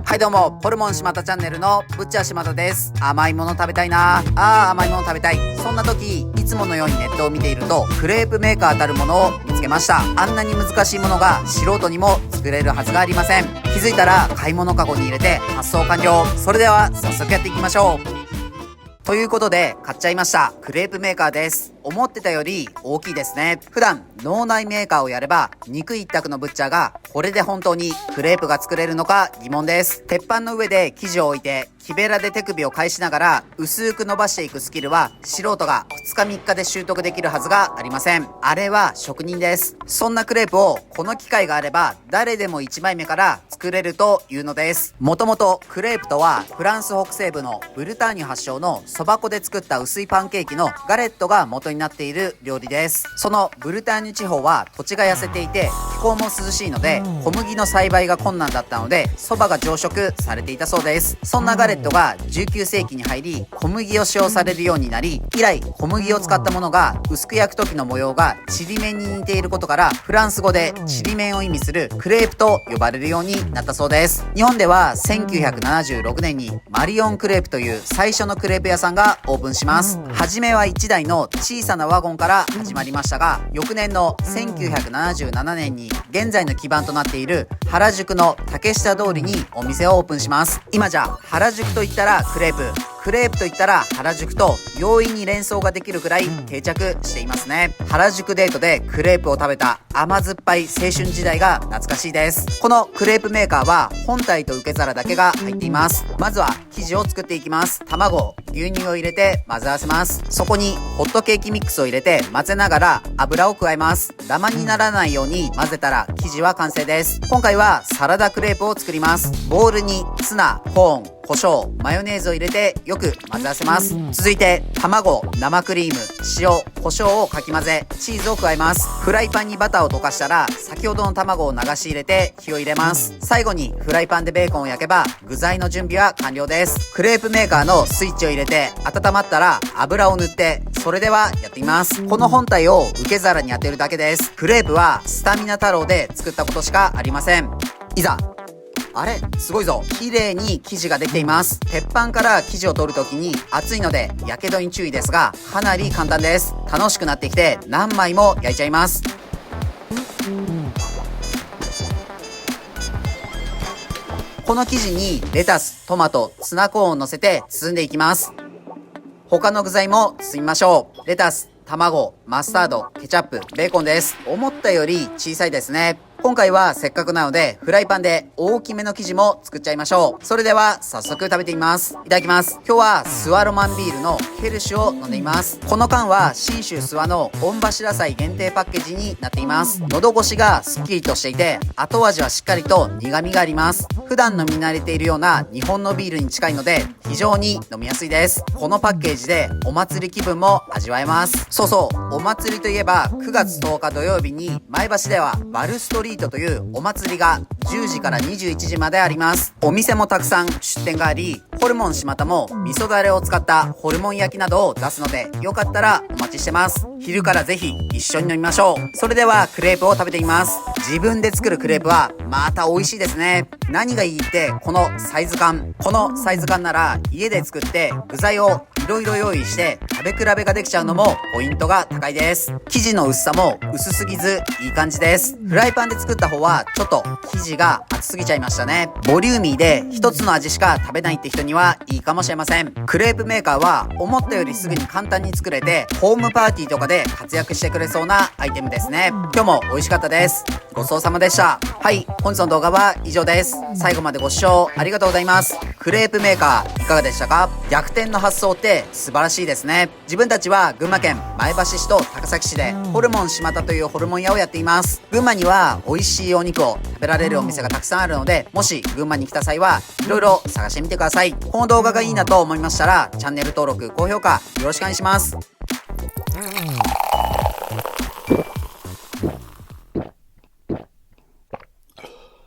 はいどうも、ホルモン島田チャンネルのぶっちゃ島田です。甘いもの食べたいな甘いもの食べたい。そんな時、いつものようにネットを見ていると、クレープメーカーたるものを見つけました。あんなに難しいものが素人にも作れるはずがありません。気づいたら買い物カゴに入れて発送完了。それでは早速やっていきましょう。ということで買っちゃいました。クレープメーカーです。思ってたより大きいですね。普段脳内メーカーをやれば肉一択のブッチャーがこれで本当にクレープが作れるのか疑問です。鉄板の上で生地を置いて木べらで手首を返しながら薄く伸ばしていくスキルは素人が2日3日で習得できるはずがありません。あれは職人です。そんなクレープをこの機械があれば誰でも1枚目から作れるというのです。もともとクレープとはフランス北西部のブルターニュ発祥のそば粉で作った薄いパンケーキのガレットが元になっている料理です。そのブルターニュ地方は土地が痩せていて気候も涼しいので小麦の栽培が困難だったのでそばが増殖されていたそうです。そんなガレットが19世紀に入り小麦を使用されるようになり、以来小麦を使ったものが薄く焼く時の模様がちりめんに似ていることからフランス語でちりめんを意味するクレープと呼ばれるようになったそうです。日本では1976年にマリオンクレープという最初のクレープ屋さんがオープンします。初めは1台の小さなワゴンから始まりましたが、翌年の1977年に現在の基盤となっている原宿の竹下通りにお店をオープンします。今じゃ原宿といったらクレープといったら原宿と容易に連想ができるくらい定着していますね。原宿デートでクレープを食べた甘酸っぱい青春時代が懐かしいです。このクレープメーカーは本体と受け皿だけが入っています。まずは生地を作っていきます。卵、牛乳を入れて混ぜ合わせます。そこにホットケーキミックスを入れて混ぜながら油を加えます。ダマにならないように混ぜたら生地は完成です。今回はサラダクレープを作ります。ボウルにツナ、コーン、胡椒、マヨネーズを入れてよく混ぜ合わせます。続いて卵、生クリーム、塩、胡椒をかき混ぜチーズを加えます。フライパンにバターを溶かしたら先ほどの卵を流し入れて火を入れます。最後にフライパンでベーコンを焼けば具材の準備は完了です。クレープメーカーのスイッチを入れて温まったら油を塗って、それではやってみます。この本体を受け皿に当てるだけです。クレープはスタミナ太郎で作ったことしかありません。いざあれすごいぞ。綺麗に生地ができています。鉄板から生地を取るときに熱いのでやけどに注意ですがかなり簡単です。楽しくなってきて何枚も焼いちゃいます。この生地にレタス、トマト、ツナコーンを乗せて包んでいきます。他の具材も包みましょう。レタス、卵、マスタード、ケチャップ、ベーコンです。思ったより小さいですね。今回はせっかくなのでフライパンで大きめの生地も作っちゃいましょう。それでは早速食べてみます。いただきます。今日はスワロマンビールのヘルシュを飲んでいます。この缶は信州諏訪の御柱祭限定パッケージになっています。喉越しがスッキリとしていて後味はしっかりと苦味があります。普段飲み慣れているような日本のビールに近いので非常に飲みやすいです。このパッケージでお祭り気分も味わえます。そうそう、お祭りといえば9月10日土曜日に前橋ではバルストリートというお祭りが10時から21時まであります。お店もたくさん出店があり、ホルモン島田も味噌だれを使ったホルモン焼きなどを出すのでよかったらお待ちしてます。昼からぜひ一緒に飲みましょう。それではクレープを食べてみます。自分で作るクレープはまた美味しいですね。何がいいってこのサイズ感なら家で作って具材をいろいろ用意して食べ比べができちゃうのもポイントが高いです。生地の薄さも薄すぎずいい感じです。フライパンで作った方はちょっと生地が厚すぎちゃいましたね。ボリューミーで一つの味しか食べないって人にはいいかもしれません。クレープメーカーは思ったよりすぐに簡単に作れてホームパーティーとかで活躍してくれそうなアイテムですね。今日も美味しかったです。ごちそうさまでした。はい、本日の動画は以上です。最後までご視聴ありがとうございます。クレープメーカーいかがでしたか？逆転の発想って素晴らしいですね。自分たちは群馬県前橋市と高崎市でホルモン島田というホルモン屋をやっています。群馬には美味しいお肉を食べられるお店がたくさんあるので、もし群馬に来た際はいろいろ探してみてください。この動画がいいなと思いましたらチャンネル登録、高評価よろしくお願いします。